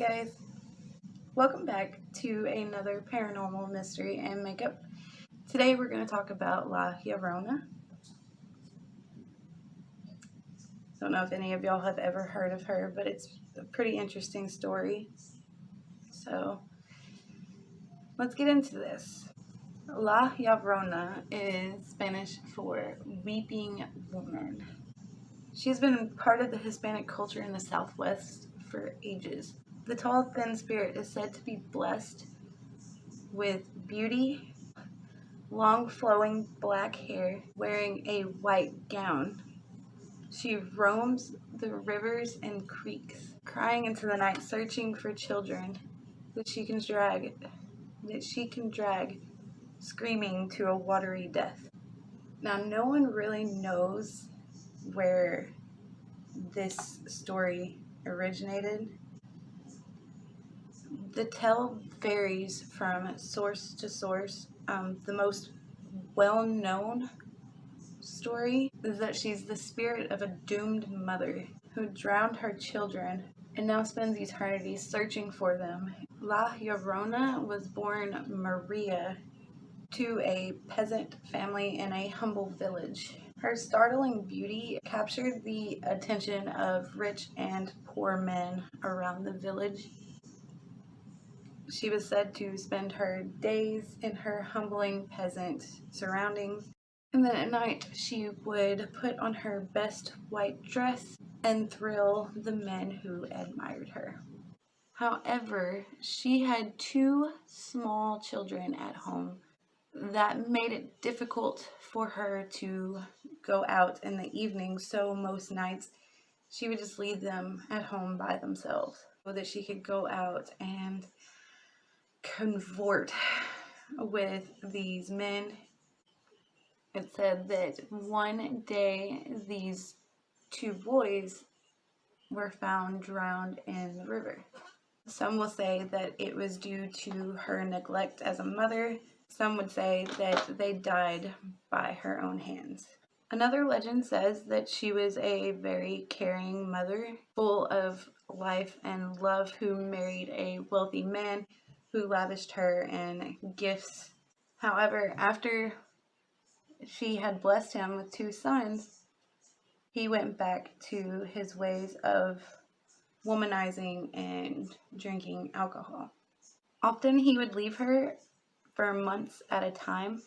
guys, welcome back to another paranormal mystery and makeup. Today we're going to talk about La Llorona. Don't know if any of y'all have ever heard of her, but it's a pretty interesting story. So let's get into this. La Llorona is Spanish for weeping woman. She's been part of the Hispanic culture in the Southwest for ages. The tall, thin spirit is said to be blessed with beauty, long flowing black hair, wearing a white gown. She roams the rivers and creeks, crying into the night, searching for children that she can drag, screaming to a watery death. Now, no one really knows where this story originated. The tale varies from source to source. The most well-known story is that she's the spirit of a doomed mother who drowned her children and now spends eternity searching for them. La Llorona was born Maria to a peasant family in a humble village. Her startling beauty captured the attention of rich and poor men around the village. She was said to spend her days in her humbling peasant surroundings, and then at night she would put on her best white dress and thrill the men who admired her. However, she had two small children at home that made it difficult for her to go out in the evening, so most nights she would just leave them at home by themselves so that she could go out and cavort with these men. It said that one day these two boys were found drowned in the river. Some will say that it was due to her neglect as a mother. Some would say that they died by her own hands. Another legend says that she was a very caring mother, full of life and love, who married a wealthy man who lavished her in gifts. However, after she had blessed him with two sons, he went back to his ways of womanizing and drinking alcohol. Often he would leave her for months at a time,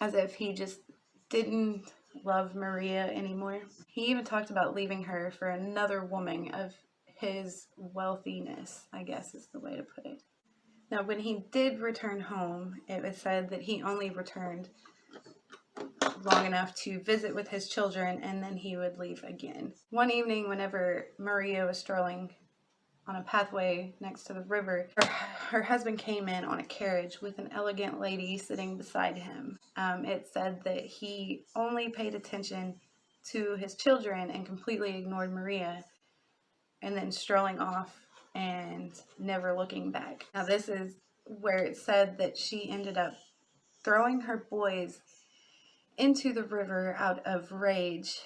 as if he just didn't love Maria anymore. He even talked about leaving her for another woman of his wealthiness, I guess is the way to put it. Now, when he did return home, it was said that he only returned long enough to visit with his children, and then he would leave again. One evening, whenever Maria was strolling on a pathway next to the river, her husband came in on a carriage with an elegant lady sitting beside him. It said that he only paid attention to his children and completely ignored Maria, and then strolling off and never looking back. Now, this is where it said that she ended up throwing her boys into the river out of rage,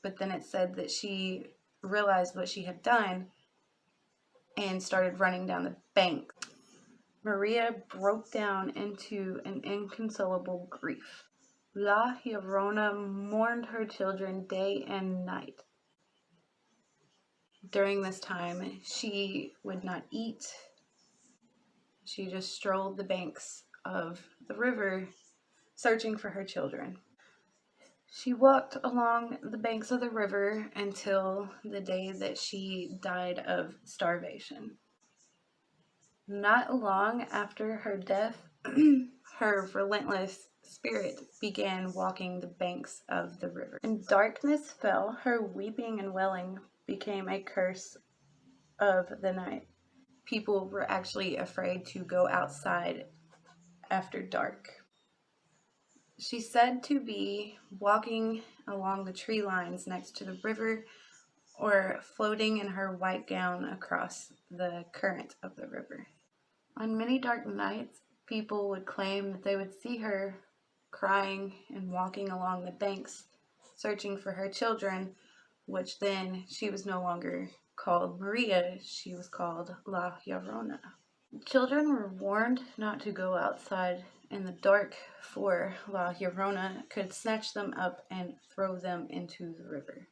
but then it said that she realized what she had done and started running down the bank. Maria broke down into an inconsolable grief. La Llorona mourned her children day and night. During this time, she would not eat. She just strolled the banks of the river, searching for her children. She walked along the banks of the river until the day that she died of starvation. Not long after her death, her relentless spirit began walking the banks of the river. When darkness fell, her weeping and wailing became a curse of the night. People were actually afraid to go outside after dark. She's said to be walking along the tree lines next to the river or floating in her white gown across the current of the river. On many dark nights, people would claim that they would see her crying and walking along the banks, searching for her children, which then she was no longer called Maria, she was called La Llorona. Children were warned not to go outside in the dark, for La Llorona could snatch them up and throw them into the river.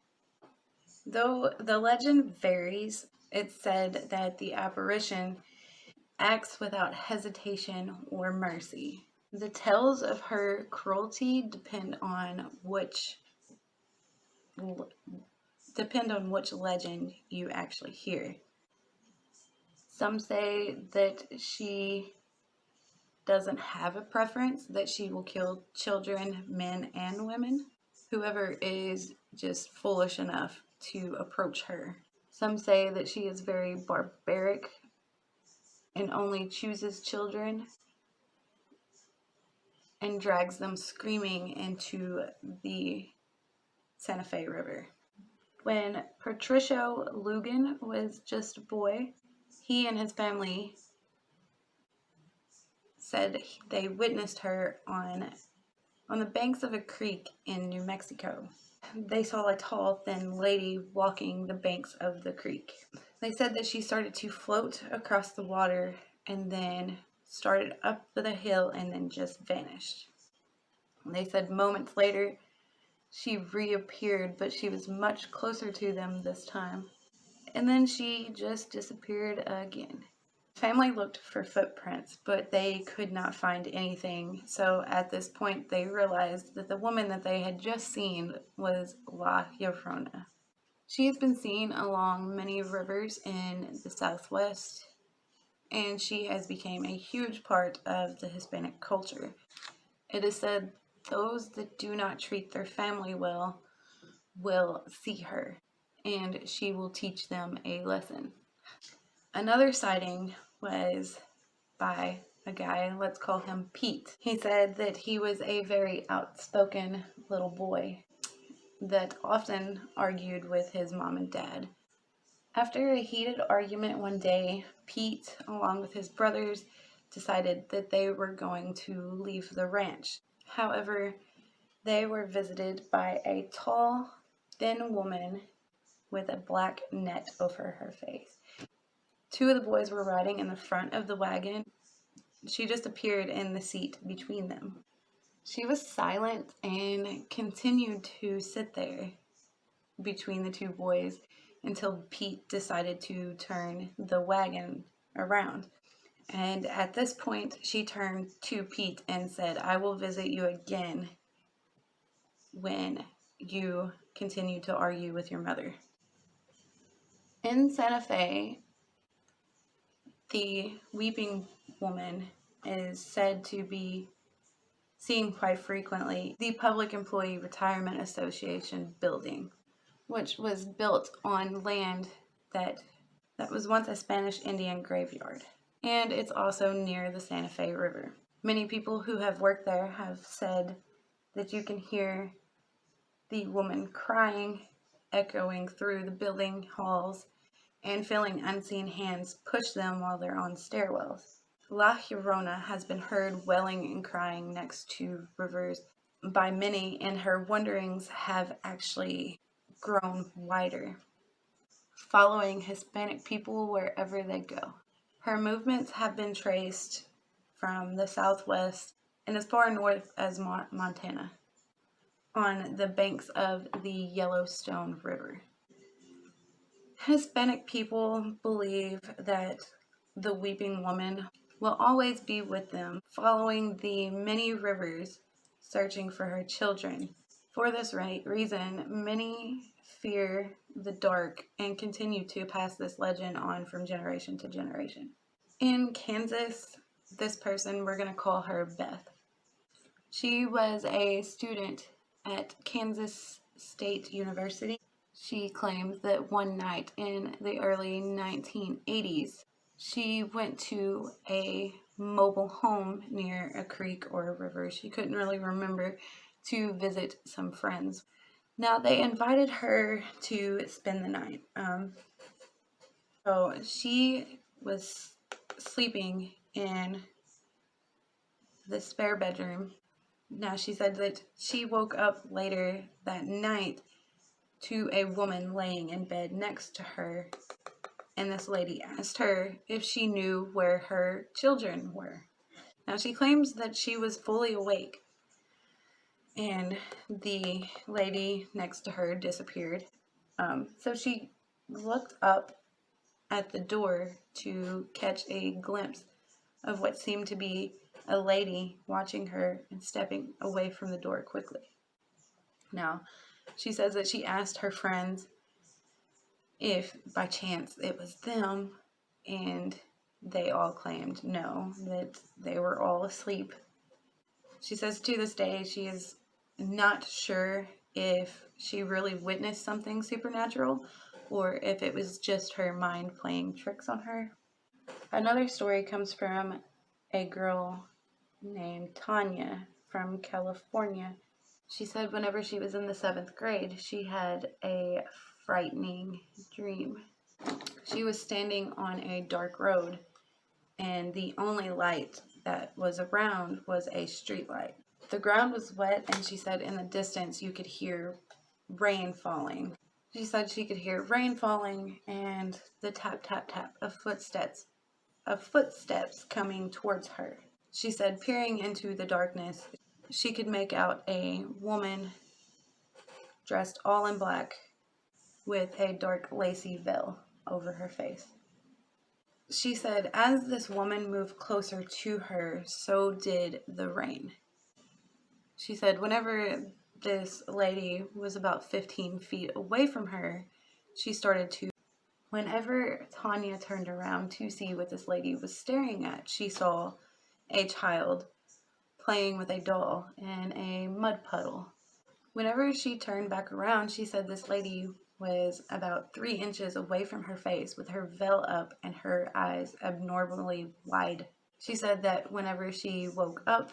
Though the legend varies, it's said that the apparition acts without hesitation or mercy. The tales of her cruelty depend on which legend you actually hear. Some say that she doesn't have a preference, that she will kill children, men, and women. Whoever is just foolish enough to approach her. Some say that she is very barbaric and only chooses children and drags them screaming into the Santa Fe River. When Patricio Lugan was just a boy, he and his family said they witnessed her on the banks of a creek in New Mexico. They saw a tall, thin lady walking the banks of the creek. They said that she started to float across the water and then started up the hill and then just vanished. They said moments later she reappeared, but she was much closer to them this time. And then she just disappeared again. Family looked for footprints, but they could not find anything. So at this point, they realized that the woman that they had just seen was La Llorona. She has been seen along many rivers in the Southwest, and she has become a huge part of the Hispanic culture. It is said those that do not treat their family well will see her, and she will teach them a lesson. Another sighting was by a guy, let's call him Pete. He said that he was a very outspoken little boy that often argued with his mom and dad. After a heated argument one day, Pete, along with his brothers, decided that they were going to leave the ranch. However, they were visited by a tall, thin woman with a black net over her face. Two of the boys were riding in the front of the wagon. She just appeared in the seat between them. She was silent and continued to sit there between the two boys until Pete decided to turn the wagon around. And at this point, she turned to Pete and said, "I will visit you again when you continue to argue with your mother." In Santa Fe, the weeping woman is said to be seen quite frequently. The Public Employee Retirement Association building, which was built on land that was once a Spanish Indian graveyard. And it's also near the Santa Fe River. Many people who have worked there have said that you can hear the woman crying, echoing through the building halls, and feeling unseen hands push them while they're on stairwells. La Llorona has been heard wailing and crying next to rivers by many, and her wanderings have actually grown wider, following Hispanic people wherever they go. Her movements have been traced from the Southwest and as far north as Montana, on the banks of the Yellowstone River. Hispanic people believe that the weeping woman will always be with them, following the many rivers, searching for her children. For this reason, many fear the dark and continue to pass this legend on from generation to generation. In Kansas, this person, we're going to call her Beth. She was a student at Kansas State University. She claims that one night in the early 1980s, she went to a mobile home near a creek or a river, she couldn't really remember, to visit some friends. Now, they invited her to spend the night. So she was sleeping in the spare bedroom. Now, she said that she woke up later that night to a woman laying in bed next to her, and this lady asked her if she knew where her children were. Now, she claims that she was fully awake, and the lady next to her disappeared. So she looked up at the door to catch a glimpse of what seemed to be a lady watching her and stepping away from the door quickly. Now, she says that she asked her friends if by chance it was them, and they all claimed no, that they were all asleep. She says to this day she is not sure if she really witnessed something supernatural or if it was just her mind playing tricks on her. Another story comes from a girl named Tanya from California. She said whenever she was in the 7th grade, she had a frightening dream. She was standing on a dark road, and the only light that was around was a street light. The ground was wet, and she said in the distance you could hear rain falling. She said she could hear rain falling and the tap, tap, tap of footsteps coming towards her. She said peering into the darkness, she could make out a woman dressed all in black with a dark lacy veil over her face. She said as this woman moved closer to her, so did the rain. She said whenever this lady was about 15 feet away from her, she started to... Whenever Tanya turned around to see what this lady was staring at, she saw a child playing with a doll in a mud puddle. Whenever she turned back around, she said this lady was about 3 inches away from her face with her veil up and her eyes abnormally wide. She said that whenever she woke up,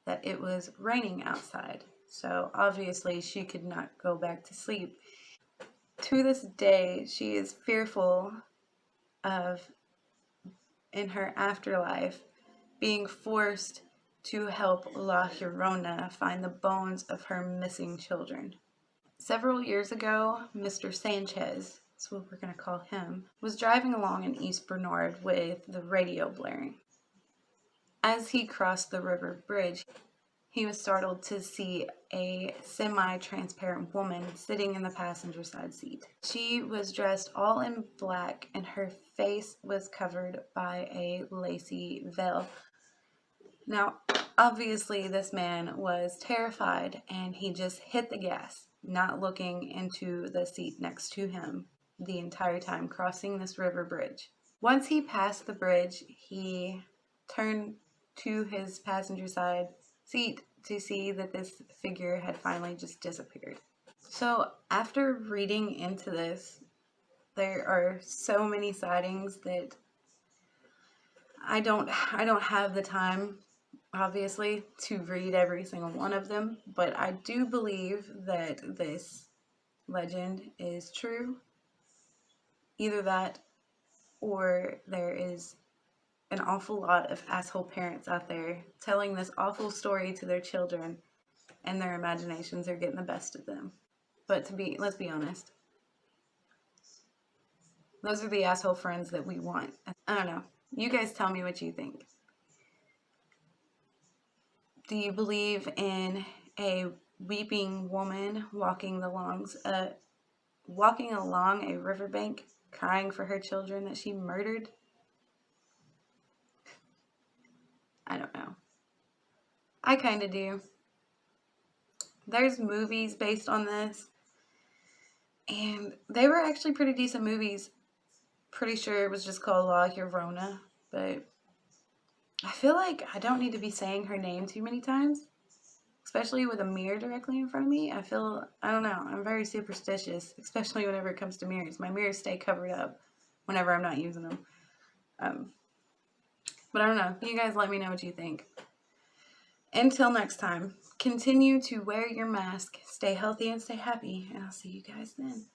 that it was raining outside, so obviously she could not go back to sleep. To this day, she is fearful of, in her afterlife, being forced to help La Llorona find the bones of her missing children. Several years ago, Mr. Sanchez, that's what we're going to call him, was driving along in East Bernard with the radio blaring. As he crossed the river bridge, he was startled to see a semi-transparent woman sitting in the passenger side seat. She was dressed all in black and her face was covered by a lacy veil. Now, obviously this man was terrified and he just hit the gas, not looking into the seat next to him the entire time crossing this river bridge. Once he passed the bridge, he turned to his passenger side seat to see that this figure had finally just disappeared. So after reading into this, there are so many sightings that I don't have the time, obviously, to read every single one of them, but I do believe that this legend is true. Either that or there is an awful lot of asshole parents out there telling this awful story to their children and their imaginations are getting the best of them. But let's be honest, those are the asshole friends that we want. I don't know. You guys tell me what you think. Do you believe in a weeping woman walking along a riverbank crying for her children that she murdered? I don't know. I kind of do. There's movies based on this, and they were actually pretty decent movies. Pretty sure it was just called La Llorona, but I feel like I don't need to be saying her name too many times, especially with a mirror directly in front of me. I don't know, I'm very superstitious, especially whenever it comes to mirrors. My mirrors stay covered up whenever I'm not using them. But I don't know. You guys let me know what you think. Until next time, continue to wear your mask, stay healthy and stay happy, and I'll see you guys then.